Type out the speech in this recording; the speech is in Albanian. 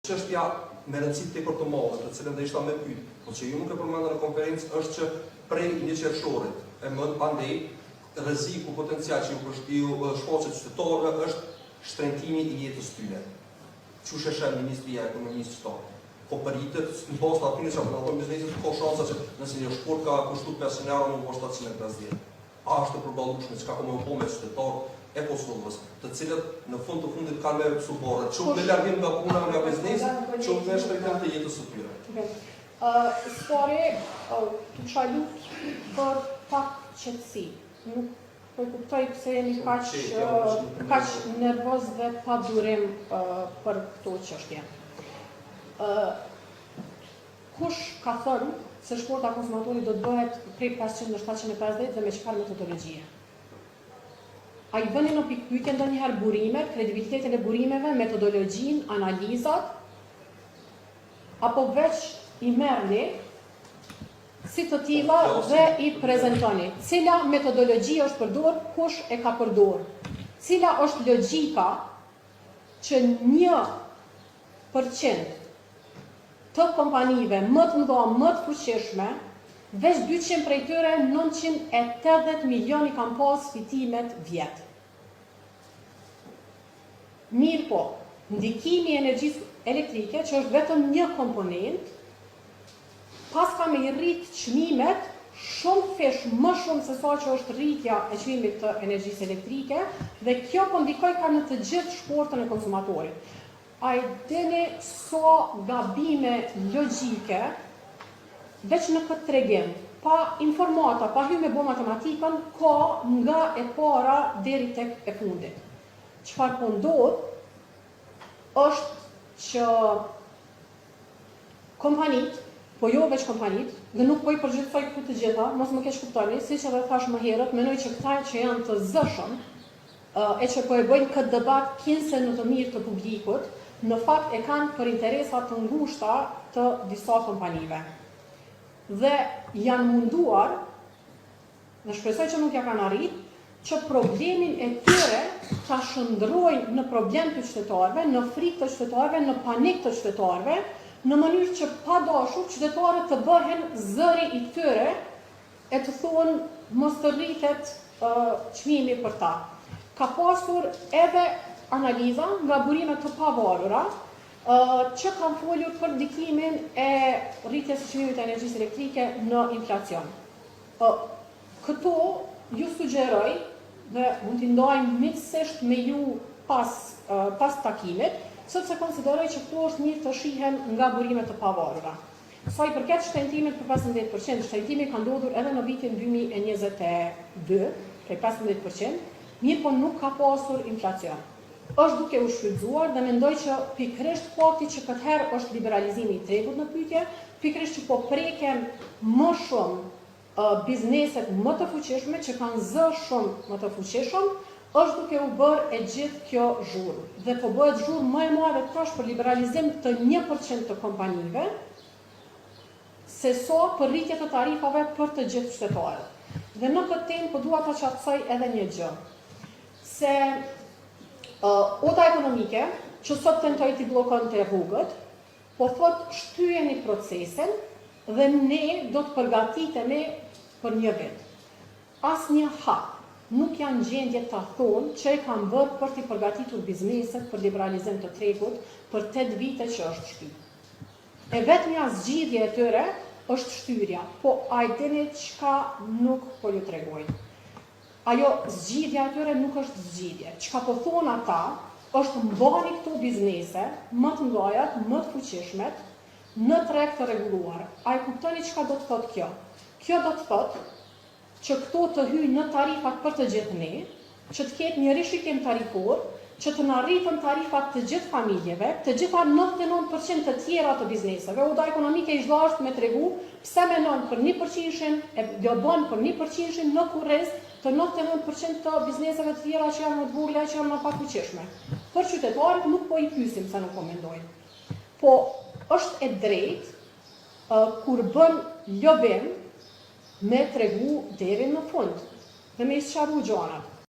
Çështja me rëndësi tepër të madhe, të cilën do ishta më pyet, por që ju nuk e përmendën në konferencë, është që prej 1 qershorit e më pandej rreziku potencial që ju shfaqet qytetarëve është shtrëngimi i jetës tyre. Çu sheshan Ministria e Ekonomisë sot. Po përritet në posta aty që ato bizneset ka shansa që nëse një shport ka kushtuar 500 euro më kushton 750. A është të përballueshme çka po më po me qytetarë e Kosovës, të cilët në fund të fundit kanë me supportë, shumë me largim nga puna nga biznesi, shumë me shpejtim të jetës së tyre. Stvari të çajlut për pak qetësi. Nuk po kuptoj pse jeni kaq nervoz dhe pa durim për këto çështje. Kush ka thënë se shporta konsumatori do të bëhet prej 500 në 750 dhe me çfarë metodologjie? A i bëni në pikpyetje ndonjëherë burimet, kredibilitetin e burimeve, metodologjinë, analizat, apo veç i merrni si të tilla dhe i prezentoni? Cila metodologji është përdorur, kush e ka përdorur? Cila është logjika që 1% të kompanive më të mëdha, më të fuqishme, veç 200 prej tyre 980 milion i kanë pas fitimet vjet. Mirë po, ndikimi i energjisë elektrike, që është vetëm një komponent, pas ka me i rrit çmimet shumë fesh më shumë se sa që është rritja e çmimit të energjisë elektrike, dhe kjo po ndikoj ka në të gjithë shportën e konsumatorit. A i dini so gabime logjike, veç në këtë tregim, pa informata, pa hy me bo matematikën, ka nga e para deri tek e fundit. Çfarë po ndodh është që kompanit, po jo veç kompanit, dhe nuk po i përgjithsoj këtu të gjitha, mos më keq kuptoni, siç edhe thash më herët, mendoj që këta që janë të zëshëm, e që po e bëjnë këtë debat kinse në të mirë të publikut, në fakt e kanë për interesat të ngushta të disa kompanive. Dhe janë munduar, dhe shpresoj që nuk ja kanë arrit, që problemin e tyre ta shndrojnë në problem të qytetarëve, në frikë të qytetarëve, në panik të qytetarëve, në mënyrë që pa dashur qytetarët të bëhen zëri i tyre e të thunë mos të rritet çmimi për ta. Ka pasur edhe analiza nga burime të pavarura që kanë folur për ndikimin e rritjes së çmimit të energjisë elektrike në inflacion. Këtu ju sugjeroj dhe mund t'i ndajmë miqësisht me ju pas takimit, sepse konsideroj që këtu është mirë të shihen nga burimet të pavarura. Sa i përket shtentimit për 15%, shtentimi ka ndodhur edhe në vitin 2022, prej 15%, mirë po nuk ka pasur inflacion. Është duke u shfrytzuar dhe mendoj që pikërisht fakti që këtë herë është liberalizimi i tregut në pyetje, pikërisht që po preken më shumë bizneset më të fuqishme, që kanë zë shumë më të fuqishëm, është duke u bërë e gjithë kjo zhurmë. Dhe po bëhet zhurmë më e madhe tash për liberalizim të 1% të kompanive, se so për rritje të tarifave për të gjithë qytetarët. Dhe në këtë temë po dua ta qartësoj edhe një gjë. Se Ota Ekonomike, që sot tentoi t'i bllokonte rrugët, po thot shtyjeni procesin dhe ne do të përgatitemi për një vit. Asnjë hap nuk janë gjendje ta thonë që e kanë bërë për t'i përgatitur bizneset për liberalizim të tregut për 8 vite që është shtyr. E vetmja zgjidhje e tyre është shtyrja, po a i dini çka nuk po ju tregojnë. Ajo zgjidhja e tyre nuk është zgjidhje. Çka po thonë ata është mbani këto biznese më të mëdha, më të fuqishmet në treg të rregulluar. A e kuptoni çka do të thotë kjo? Kjo do të thotë që këto të hyjnë në tarifat për të gjithë ne, që të ketë një rishqyrtim tarifor, që të na rritën tarifat të gjithë familjeve, të gjitha 99% të tjera të bizneseve. Ota Ekonomike i zhdasht me tregu pse menon për 1%, e do bën për 1% në kurrez të 99% të bizneseve të tjera që janë më të vogla, që janë më pak fuqishme. Për qytetarët nuk po i pyesim se nuk po mendojnë. Po është e drejtë kur bën lobim me tregu deri në fund dhe me sqaru gjanat.